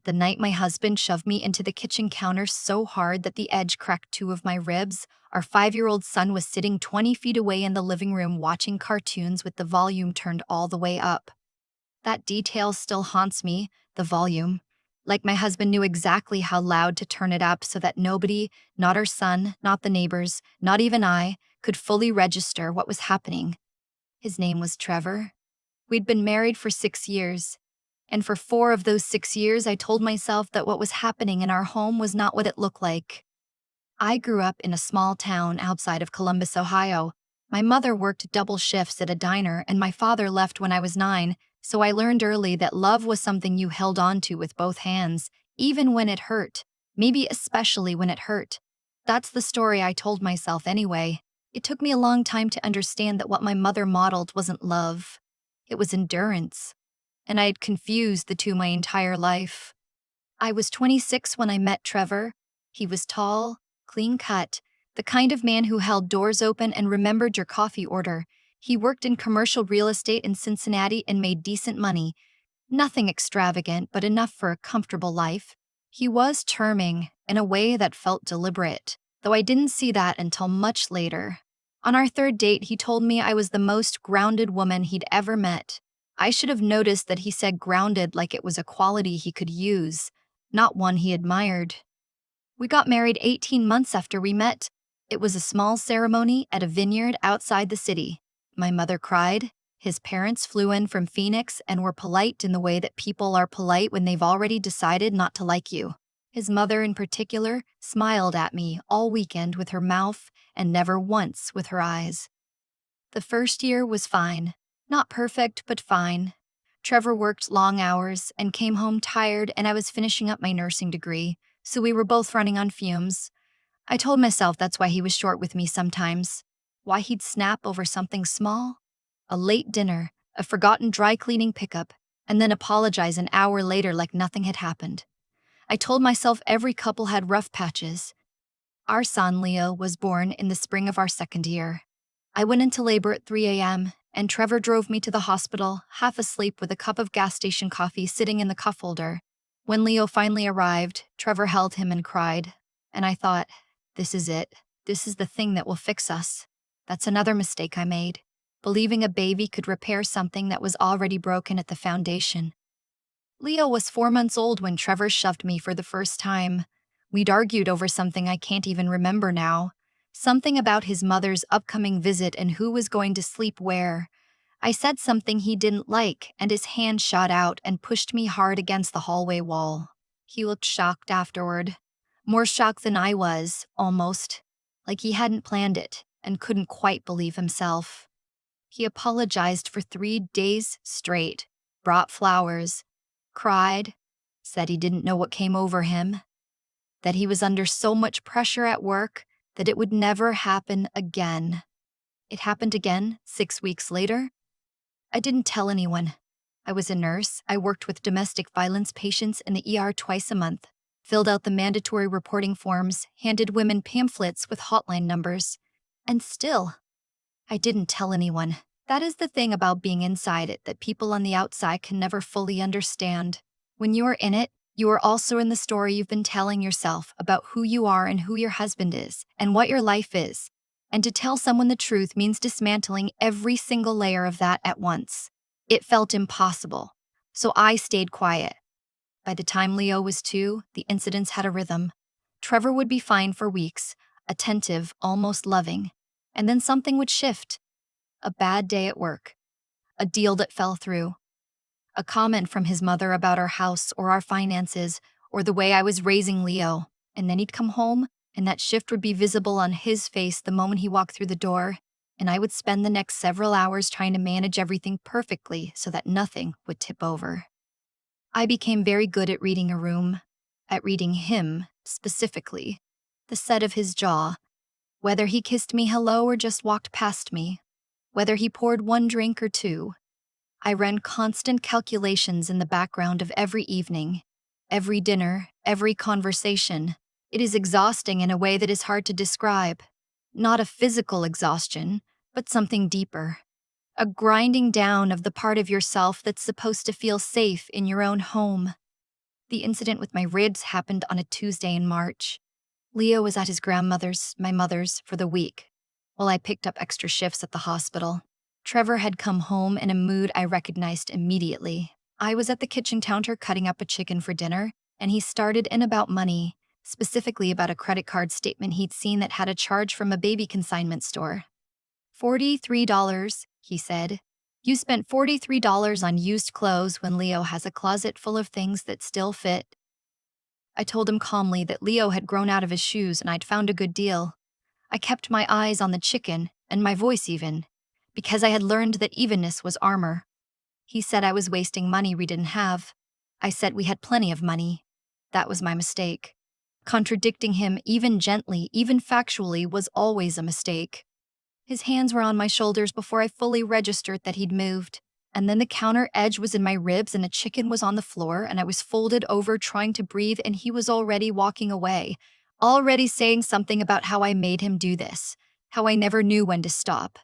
The night my husband shoved me into the kitchen counter so hard that the edge cracked two of my ribs, our 5-year-old son was sitting 20 feet away in the living room watching cartoons with the volume turned all the way up. That detail still haunts me, the volume. Like my husband knew exactly how loud to turn it up so that nobody, not our son, not the neighbors, not even I, could fully register what was happening. His name was Trevor. We'd been married for 6 years. And for 4 of those 6 years, I told myself that what was happening in our home was not what it looked like. I grew up in a small town outside of Columbus, Ohio. My mother worked double shifts at a diner, and my father left when I was 9, so I learned early that love was something you held on to with both hands, even when it hurt, maybe especially when it hurt. That's the story I told myself anyway. It took me a long time to understand that what my mother modeled wasn't love. It was endurance. And I had confused the two my entire life. I was 26 when I met Trevor. He was tall, clean-cut, the kind of man who held doors open and remembered your coffee order. He worked in commercial real estate in Cincinnati and made decent money. Nothing extravagant, but enough for a comfortable life. He was charming, in a way that felt deliberate, though I didn't see that until much later. On our 3rd date, he told me I was the most grounded woman he'd ever met. I should have noticed that he said grounded like it was a quality he could use, not one he admired. We got married 18 months after we met. It was a small ceremony at a vineyard outside the city. My mother cried. His parents flew in from Phoenix and were polite in the way that people are polite when they've already decided not to like you. His mother, in particular, smiled at me all weekend with her mouth and never once with her eyes. The first year was fine. Not perfect, but fine. Trevor worked long hours and came home tired, and I was finishing up my nursing degree, so we were both running on fumes. I told myself that's why he was short with me sometimes. Why he'd snap over something small? A late dinner, a forgotten dry cleaning pickup, and then apologize an hour later like nothing had happened. I told myself every couple had rough patches. Our son, Leo, was born in the spring of our 2nd year. I went into labor at 3 a.m., and Trevor drove me to the hospital, half asleep with a cup of gas station coffee sitting in the cuff holder. When Leo finally arrived, Trevor held him and cried. And I thought, this is it. This is the thing that will fix us. That's another mistake I made, believing a baby could repair something that was already broken at the foundation. Leo was 4 months old when Trevor shoved me for the first time. We'd argued over something I can't even remember now. Something about his mother's upcoming visit and who was going to sleep where. I said something he didn't like, and his hand shot out and pushed me hard against the hallway wall. He looked shocked afterward. More shocked than I was, almost. Like he hadn't planned it and couldn't quite believe himself. He apologized for 3 days straight, brought flowers, cried, said he didn't know what came over him, that he was under so much pressure at work that it would never happen again. It happened again 6 weeks later. I didn't tell anyone. I was a nurse. I worked with domestic violence patients in the ER twice a month, filled out the mandatory reporting forms, handed women pamphlets with hotline numbers. And still, I didn't tell anyone. That is the thing about being inside it that people on the outside can never fully understand. When you are in it, you are also in the story you've been telling yourself about who you are and who your husband is and what your life is. And to tell someone the truth means dismantling every single layer of that at once. It felt impossible, so I stayed quiet. By the time Leo was 2, the incidents had a rhythm. Trevor would be fine for weeks, attentive, almost loving, and then something would shift. A bad day at work, a deal that fell through, a comment from his mother about our house or our finances or the way I was raising Leo, and then he'd come home, and that shift would be visible on his face the moment he walked through the door, and I would spend the next several hours trying to manage everything perfectly so that nothing would tip over. I became very good at reading a room, at reading him, specifically, the set of his jaw, whether he kissed me hello or just walked past me, whether he poured 1 drink or 2. I ran constant calculations in the background of every evening, every dinner, every conversation. It is exhausting in a way that is hard to describe. Not a physical exhaustion, but something deeper. A grinding down of the part of yourself that's supposed to feel safe in your own home. The incident with my ribs happened on a Tuesday in March. Leo was at his grandmother's, my mother's, for the week, while I picked up extra shifts at the hospital. Trevor had come home in a mood I recognized immediately. I was at the kitchen counter cutting up a chicken for dinner, and he started in about money, specifically about a credit card statement he'd seen that had a charge from a baby consignment store. $43, he said. You spent $43 on used clothes when Leo has a closet full of things that still fit. I told him calmly that Leo had grown out of his shoes and I'd found a good deal. I kept my eyes on the chicken, and my voice even, because I had learned that evenness was armor. He said I was wasting money we didn't have. I said we had plenty of money. That was my mistake. Contradicting him, even gently, even factually, was always a mistake. His hands were on my shoulders before I fully registered that he'd moved. And then the counter edge was in my ribs and a chicken was on the floor and I was folded over trying to breathe and he was already walking away, already saying something about how I made him do this, how I never knew when to stop.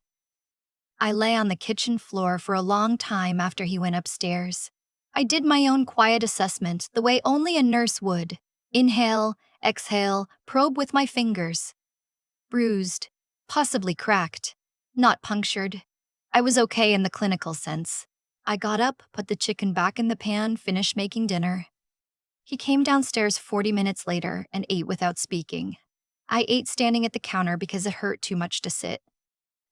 I lay on the kitchen floor for a long time after he went upstairs. I did my own quiet assessment the way only a nurse would. Inhale, exhale, probe with my fingers. Bruised, possibly cracked, not punctured. I was okay in the clinical sense. I got up, put the chicken back in the pan, finished making dinner. He came downstairs 40 minutes later and ate without speaking. I ate standing at the counter because it hurt too much to sit.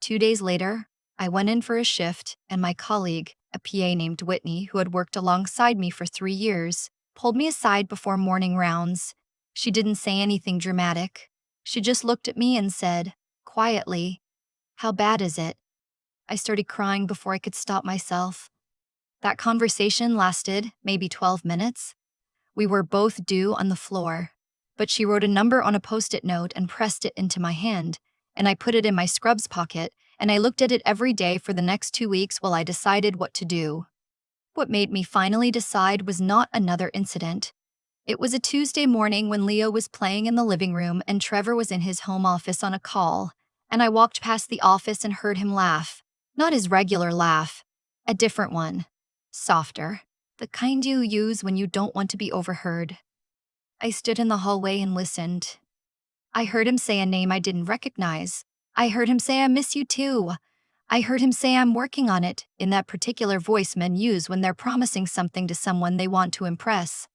2 days later, I went in for a shift, and my colleague, a PA named Whitney, who had worked alongside me for 3 years, pulled me aside before morning rounds. She didn't say anything dramatic. She just looked at me and said, quietly, "How bad is it?" I started crying before I could stop myself. That conversation lasted maybe 12 minutes. We were both due on the floor, but she wrote a number on a Post-it note and pressed it into my hand, and I put it in my scrubs pocket, and I looked at it every day for the next 2 weeks while I decided what to do. What made me finally decide was not another incident. It was a Tuesday morning when Leo was playing in the living room and Trevor was in his home office on a call, and I walked past the office and heard him laugh. Not his regular laugh, a different one. Softer. The kind you use when you don't want to be overheard. I stood in the hallway and listened. I heard him say a name I didn't recognize. I heard him say, "I miss you too." I heard him say, "I'm working on it," in that particular voice men use when they're promising something to someone they want to impress.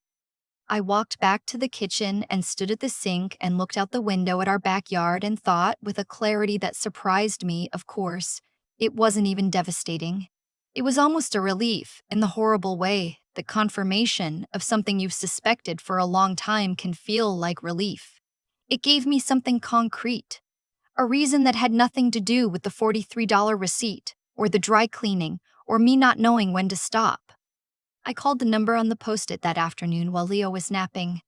I walked back to the kitchen and stood at the sink and looked out the window at our backyard and thought, with a clarity that surprised me, of course, it wasn't even devastating. It was almost a relief, in the horrible way. The confirmation of something you've suspected for a long time can feel like relief. It gave me something concrete, a reason that had nothing to do with the $43 receipt, or the dry cleaning, or me not knowing when to stop. I called the number on the Post-it that afternoon while Leo was napping.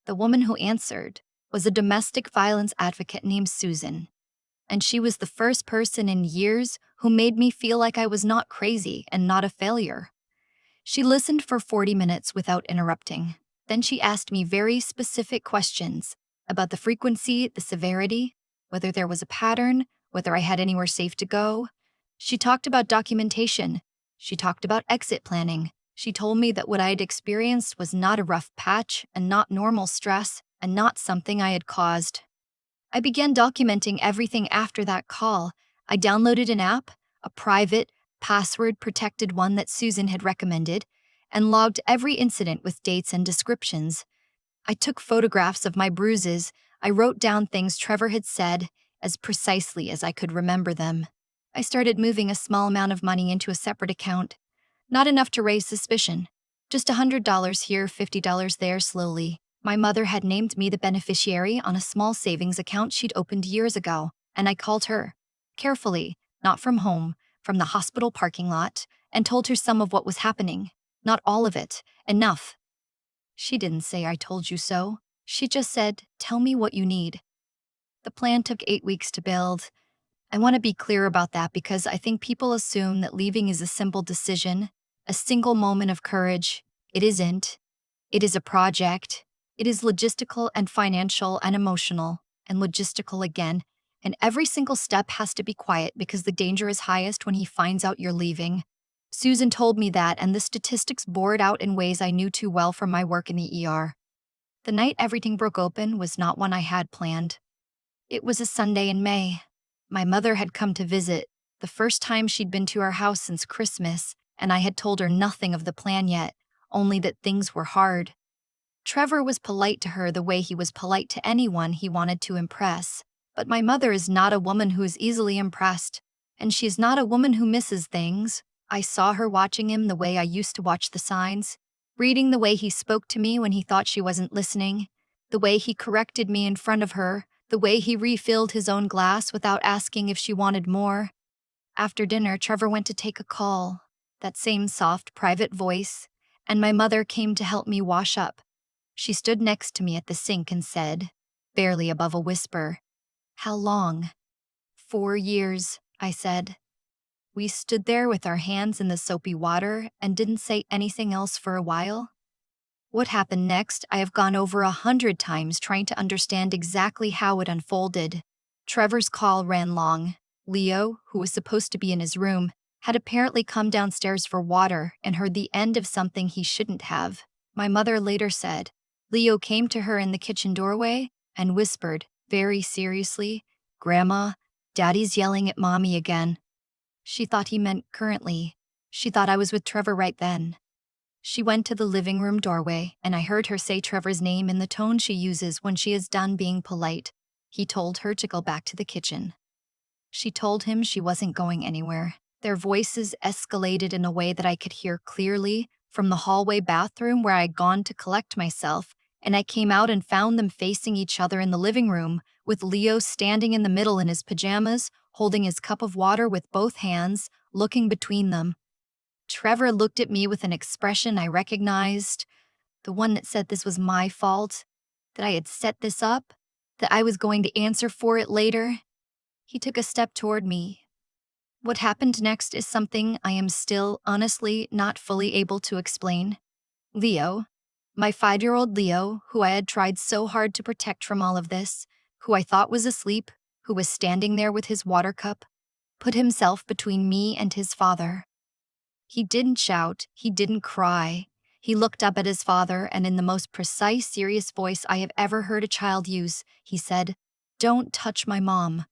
The woman who answered was a domestic violence advocate named Susan, and she was the first person in years who made me feel like I was not crazy and not a failure. She listened for 40 minutes without interrupting. Then she asked me very specific questions about the frequency, the severity, whether there was a pattern, whether I had anywhere safe to go. She talked about documentation. She talked about exit planning. She told me that what I had experienced was not a rough patch and not normal stress and not something I had caused. I began documenting everything after that call. I downloaded an app, a private, password-protected one that Susan had recommended, and logged every incident with dates and descriptions. I took photographs of my bruises. I wrote down things Trevor had said as precisely as I could remember them. I started moving a small amount of money into a separate account. Not enough to raise suspicion. Just $100 here, $50 there, slowly. My mother had named me the beneficiary on a small savings account she'd opened years ago, and I called her. Carefully, not from home, from the hospital parking lot, and told her some of what was happening. Not all of it. Enough. She didn't say "I told you so." She just said, "Tell me what you need." The plan took 8 weeks to build. I want to be clear about that because I think people assume that leaving is a simple decision, a single moment of courage. It isn't. It is a project. It is logistical and financial and emotional, and logistical again, and every single step has to be quiet because the danger is highest when he finds out you're leaving. Susan told me that, and the statistics bore it out in ways I knew too well from my work in the ER. The night everything broke open was not one I had planned. It was a Sunday in May. My mother had come to visit, the first time she'd been to our house since Christmas, and I had told her nothing of the plan yet, only that things were hard. Trevor was polite to her the way he was polite to anyone he wanted to impress, but my mother is not a woman who is easily impressed, and she's not a woman who misses things. I saw her watching him the way I used to watch the signs, reading the way he spoke to me when he thought she wasn't listening, the way he corrected me in front of her, the way he refilled his own glass without asking if she wanted more. After dinner, Trevor went to take a call, that same soft, private voice, and my mother came to help me wash up. She stood next to me at the sink and said, barely above a whisper, "How long?" "4 years," I said. We stood there with our hands in the soapy water and didn't say anything else for a while. What happened next, I have gone over 100 times trying to understand exactly how it unfolded. Trevor's call ran long. Leo, who was supposed to be in his room, had apparently come downstairs for water and heard the end of something he shouldn't have. My mother later said, Leo came to her in the kitchen doorway and whispered, very seriously, "Grandma, Daddy's yelling at Mommy again." She thought he meant currently. She thought I was with Trevor right then. She went to the living room doorway, and I heard her say Trevor's name in the tone she uses when she is done being polite. He told her to go back to the kitchen. She told him she wasn't going anywhere. Their voices escalated in a way that I could hear clearly from the hallway bathroom where I'd gone to collect myself, and I came out and found them facing each other in the living room, with Leo standing in the middle in his pajamas, holding his cup of water with both hands, looking between them. Trevor looked at me with an expression I recognized, the one that said this was my fault, that I had set this up, that I was going to answer for it later. He took a step toward me. What happened next is something I am still, honestly, not fully able to explain. Leo, my 5-year-old Leo, who I had tried so hard to protect from all of this, who I thought was asleep, who was standing there with his water cup, put himself between me and his father. He didn't shout, he didn't cry. He looked up at his father, and in the most precise, serious voice I have ever heard a child use, he said, "Don't touch my mom."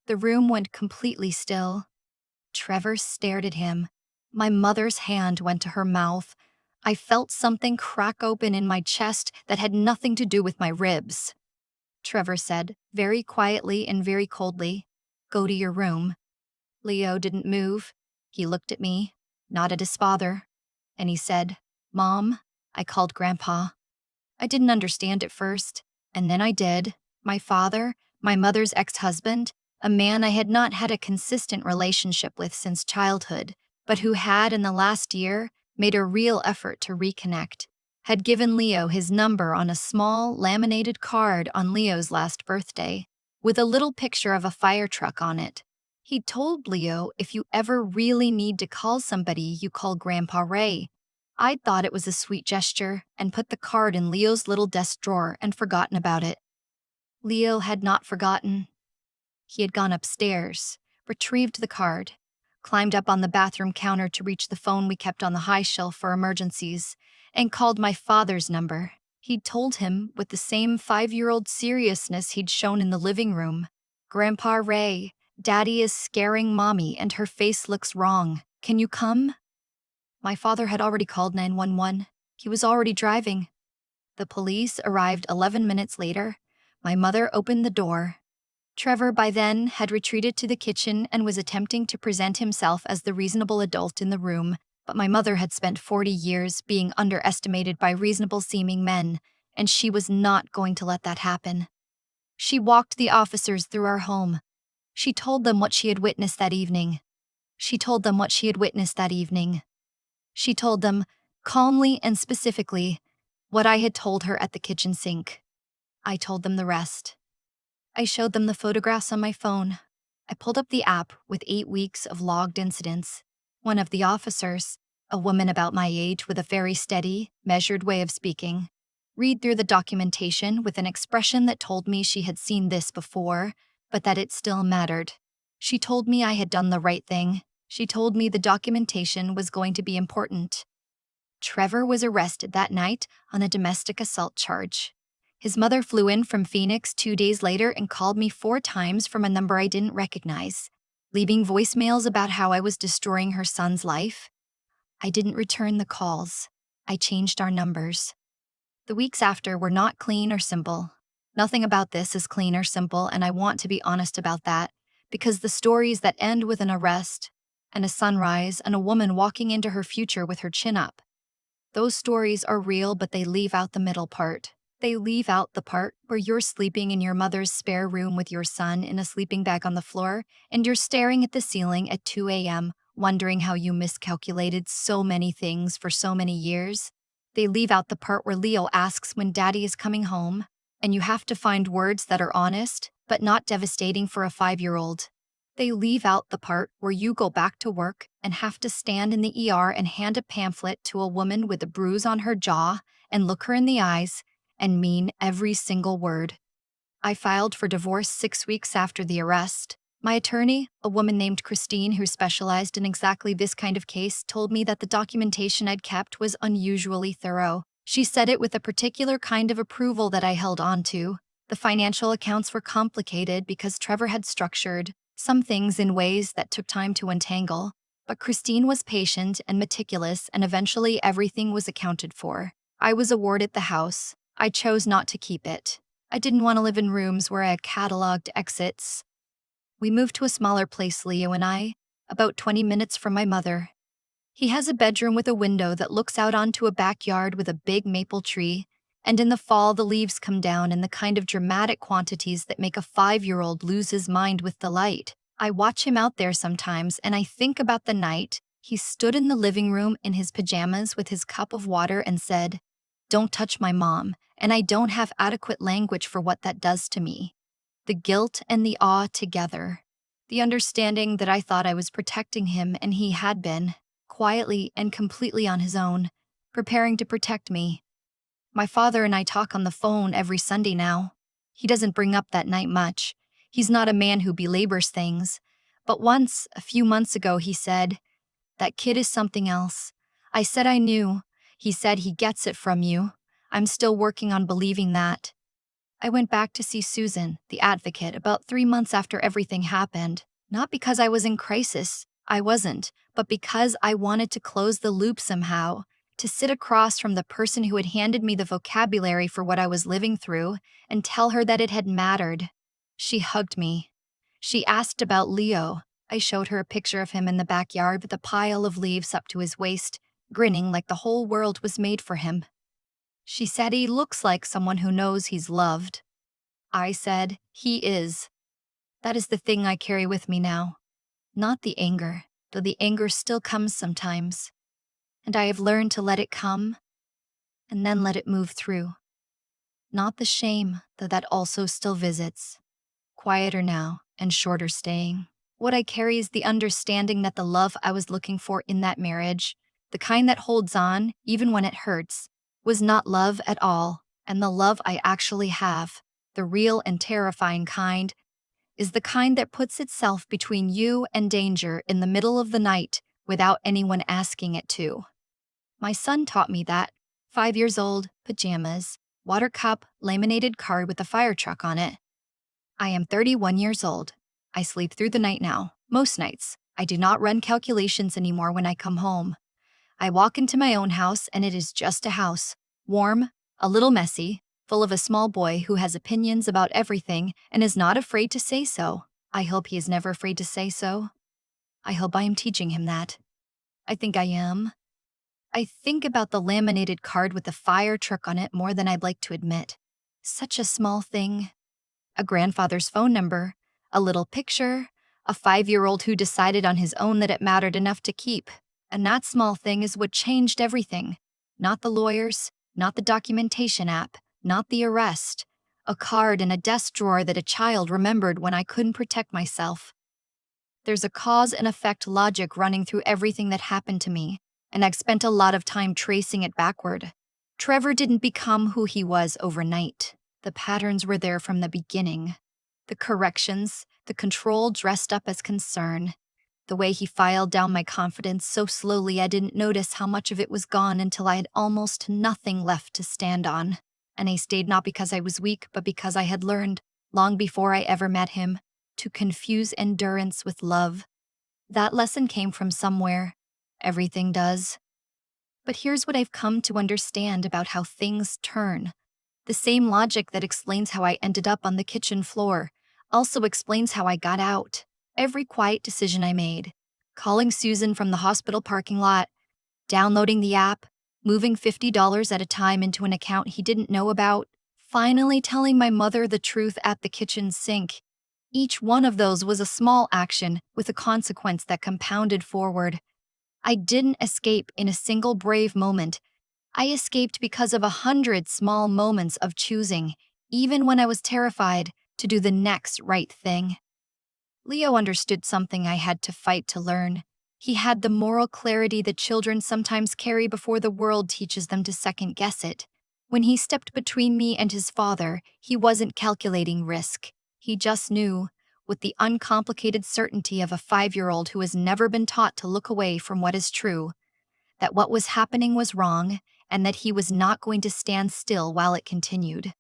The room went completely still. Trevor stared at him. My mother's hand went to her mouth. I felt something crack open in my chest that had nothing to do with my ribs. Trevor said, very quietly and very coldly, "Go to your room." Leo didn't move. He looked at me, not at his father, and he said, "Mom." I called Grandpa. I didn't understand at first, and then I did. My father, my mother's ex-husband, a man I had not had a consistent relationship with since childhood, but who had in the last year made a real effort to reconnect, had given Leo his number on a small, laminated card on Leo's last birthday, with a little picture of a fire truck on it. He told Leo, if you ever really need to call somebody, you call Grandpa Ray. I'd thought it was a sweet gesture and put the card in Leo's little desk drawer and forgotten about it. Leo had not forgotten. He had gone upstairs, retrieved the card, climbed up on the bathroom counter to reach the phone we kept on the high shelf for emergencies, and called my father's number. He'd told him, with the same 5-year-old seriousness he'd shown in the living room, "Grandpa Ray, Daddy is scaring Mommy and her face looks wrong. Can you come?" My father had already called 911. He was already driving. The police arrived 11 minutes later. My mother opened the door. Trevor, by then, had retreated to the kitchen and was attempting to present himself as the reasonable adult in the room, but my mother had spent 40 years being underestimated by reasonable-seeming men, and she was not going to let that happen. She walked the officers through our home. She told them what she had witnessed that evening. She told them what she had witnessed that evening. She told them, calmly and specifically, what I had told her at the kitchen sink. I told them the rest. I showed them the photographs on my phone. I pulled up the app with 8 weeks of logged incidents. One of the officers, a woman about my age with a very steady, measured way of speaking, read through the documentation with an expression that told me she had seen this before, but that it still mattered. She told me I had done the right thing. She told me the documentation was going to be important. Trevor was arrested that night on a domestic assault charge. His mother flew in from Phoenix 2 days later and called me 4 times from a number I didn't recognize, leaving voicemails about how I was destroying her son's life. I didn't return the calls. I changed our numbers. The weeks after were not clean or simple. Nothing about this is clean or simple, and I want to be honest about that, because the stories that end with an arrest, and a sunrise, and a woman walking into her future with her chin up, those stories are real, but they leave out the middle part. They leave out the part where you're sleeping in your mother's spare room with your son in a sleeping bag on the floor, and you're staring at the ceiling at 2 a.m., wondering how you miscalculated so many things for so many years. They leave out the part where Leo asks when daddy is coming home, and you have to find words that are honest, but not devastating for a 5-year-old. They leave out the part where you go back to work and have to stand in the ER and hand a pamphlet to a woman with a bruise on her jaw and look her in the eyes and mean every single word. I filed for divorce 6 weeks after the arrest. My attorney, a woman named Christine who specialized in exactly this kind of case, told me that the documentation I'd kept was unusually thorough. She said it with a particular kind of approval that I held on to. The financial accounts were complicated because Trevor had structured some things in ways that took time to untangle, but Christine was patient and meticulous, and eventually everything was accounted for. I was awarded the house. I chose not to keep it. I didn't want to live in rooms where I had cataloged exits. We moved to a smaller place, Leo and I, about 20 minutes from my mother. He has a bedroom with a window that looks out onto a backyard with a big maple tree, and in the fall the leaves come down in the kind of dramatic quantities that make a 5-year-old lose his mind with delight. I watch him out there sometimes, and I think about the night he stood in the living room in his pajamas with his cup of water and said, "Don't touch my mom," and I don't have adequate language for what that does to me. The guilt and the awe together. The understanding that I thought I was protecting him and he had been, quietly and completely on his own, preparing to protect me. My father and I talk on the phone every Sunday now. He doesn't bring up that night much. He's not a man who belabors things. But once, a few months ago, he said, "That kid is something else." I said I knew. He said he gets it from you. I'm still working on believing that. I went back to see Susan, the advocate, about 3 months after everything happened. Not because I was in crisis. I wasn't. But because I wanted to close the loop somehow, to sit across from the person who had handed me the vocabulary for what I was living through and tell her that it had mattered. She hugged me. She asked about Leo. I showed her a picture of him in the backyard with a pile of leaves up to his waist, grinning like the whole world was made for him. She said he looks like someone who knows he's loved. I said, he is. That is the thing I carry with me now. Not the anger, though the anger still comes sometimes. And I have learned to let it come, and then let it move through. Not the shame, though that also still visits. Quieter now, and shorter staying. What I carry is the understanding that the love I was looking for in that marriage, the kind that holds on, even when it hurts, was not love at all, and the love I actually have, the real and terrifying kind, is the kind that puts itself between you and danger in the middle of the night without anyone asking it to. My son taught me that. 5 years old, pajamas, water cup, laminated card with a fire truck on it. I am 31 years old. I sleep through the night now, most nights. I do not run calculations anymore when I come home. I walk into my own house and it is just a house. Warm, a little messy, full of a small boy who has opinions about everything and is not afraid to say so. I hope he is never afraid to say so. I hope I am teaching him that. I think I am. I think about the laminated card with the fire truck on it more than I'd like to admit. Such a small thing. A grandfather's phone number, a little picture, a 5-year-old who decided on his own that it mattered enough to keep. And that small thing is what changed everything. Not the lawyers, not the documentation app, not the arrest. A card in a desk drawer that a child remembered when I couldn't protect myself. There's a cause and effect logic running through everything that happened to me, and I've spent a lot of time tracing it backward. Trevor didn't become who he was overnight. The patterns were there from the beginning. The corrections, the control dressed up as concern, The way he filed down my confidence so slowly I didn't notice how much of it was gone until I had almost nothing left to stand on. And I stayed not because I was weak, but because I had learned, long before I ever met him, to confuse endurance with love. That lesson came from somewhere. Everything does. But here's what I've come to understand about how things turn. The same logic that explains how I ended up on the kitchen floor also explains how I got out. Every quiet decision I made, calling Susan from the hospital parking lot, downloading the app, moving $50 at a time into an account he didn't know about, finally telling my mother the truth at the kitchen sink. Each one of those was a small action with a consequence that compounded forward. I didn't escape in a single brave moment. I escaped because of 100 small moments of choosing, even when I was terrified, to do the next right thing. Leo understood something I had to fight to learn. He had the moral clarity that children sometimes carry before the world teaches them to second-guess it. When he stepped between me and his father, he wasn't calculating risk. He just knew, with the uncomplicated certainty of a 5-year-old who has never been taught to look away from what is true, that what was happening was wrong and that he was not going to stand still while it continued.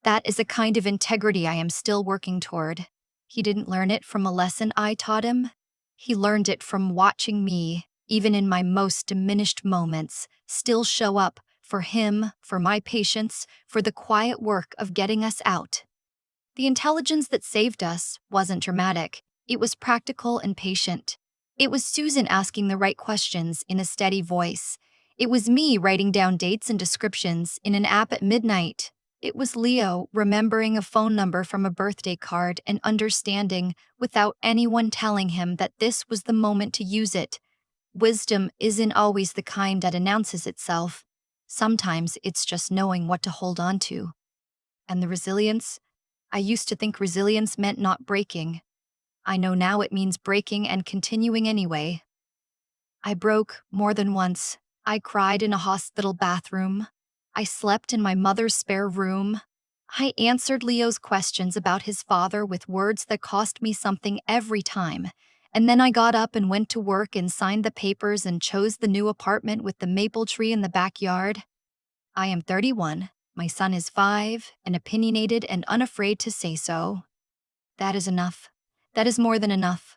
That is a kind of integrity I am still working toward. He didn't learn it from a lesson I taught him. He learned it from watching me, even in my most diminished moments, still show up for him, for my patients, for the quiet work of getting us out. The intelligence that saved us wasn't dramatic. It was practical and patient. It was Susan asking the right questions in a steady voice. It was me writing down dates and descriptions in an app at midnight. It was Leo remembering a phone number from a birthday card and understanding, without anyone telling him, that this was the moment to use it. Wisdom isn't always the kind that announces itself. Sometimes it's just knowing what to hold on to. And the resilience? I used to think resilience meant not breaking. I know now it means breaking and continuing anyway. I broke more than once. I cried in a hospital bathroom. I slept in my mother's spare room. I answered Leo's questions about his father with words that cost me something every time. And then I got up and went to work and signed the papers and chose the new apartment with the maple tree in the backyard. I am 31. My son is 5, and opinionated and unafraid to say so. That is enough. That is more than enough.